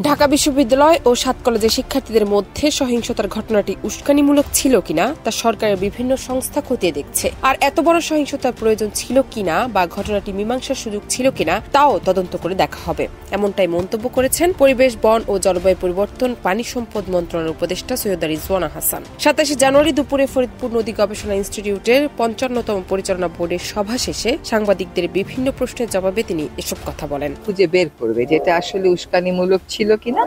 ঢাকা বিশ্ববিদ্যালয় ও ৭ কলেজের শিক্ষার্থীদের মধ্যে সহিংসতার ঘটনাটি উস্কানিমূলক ছিল কিনা তা সরকারের বিভিন্ন সংস্থা খতিয়ে দেখছে। আর এত বড় সহিংসতার প্রয়োজন ছিল কিনা বা ঘটনাটি মীমাংসার সুযোগ ছিল কিনা তাও তদন্ত করে দেখা হবে, এমনটাই মন্তব্য করেছেন পরিবেশ, বন ও জলবায়ু পরিবর্তন, পানি সম্পদ মন্ত্রণালয়ের উপদেষ্টা সৈয়দা রিজওয়ানা হাসান। ২৭ জানুয়ারি দুপুরে ফরিদপুর নদী গবেষণা ইনস্টিটিউটের ৫৫তম পরিচালনা বোর্ডের সভা শেষে সাংবাদিকদের বিভিন্ন প্রশ্নের জবাবে তিনি এসব কথা বলেন। খুঁজে বের করবে যেটা আসলে উস্কানিমূলক ছিল কিনা,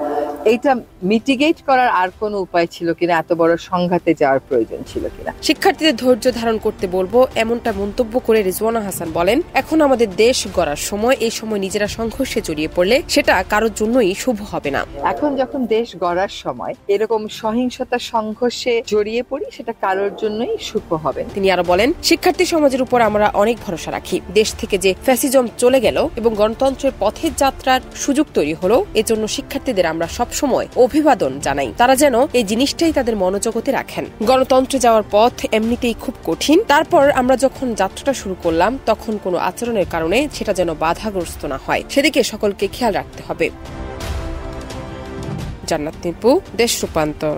এইটা মিটিগেট করার আর কোনো উপায় ছিল কিনা, এত বড় সংঘাতে যাওয়ার প্রয়োজন ছিল কিনা। শিক্ষার্থীদের ধৈর্য ধারণ করতে বলবো, এমনটা মন্তব্য করে রিজওয়ানা হাসান বলেন, এখন আমাদের দেশ গড়ার সময়, এই সময় নিজেরা সংঘর্ষে জড়িয়ে পড়লে সেটা কারোর জন্যই শুভ হবে না। এখন যখন দেশ গড়ার সময় এরকম সহিংসতা সংঘর্ষে জড়িয়ে পড়ি, সেটা কারোর জন্যই শুভ হবে। তিনি আরো বলেন, শিক্ষার্থী সমাজের উপর আমরা অনেক ভরসা রাখি। দেশ থেকে যে ফ্যাসিজম চলে গেল এবং গণতন্ত্রের পথে যাত্রার সুযোগ তৈরি হলো, এজন্য শিক্ষার্থীদের আমরা সবসময় অভিবাদন জানাই। তারা যেন এই জিনিসটাই তাদের মনোজগতে রাখেন। গণতন্ত্রে যাওয়ার পথ এমনিতেই খুব কঠিন, তারপর আমরা যখন যাত্রাটা শুরু করলাম তখন কোনো আচরণের কারণে সেটা যেন বাধাগ্রস্ত না হয়, সেদিকে সকলকে খেয়াল রাখতে হবে। জান্নাত নিপু, দেশ রূপান্তর।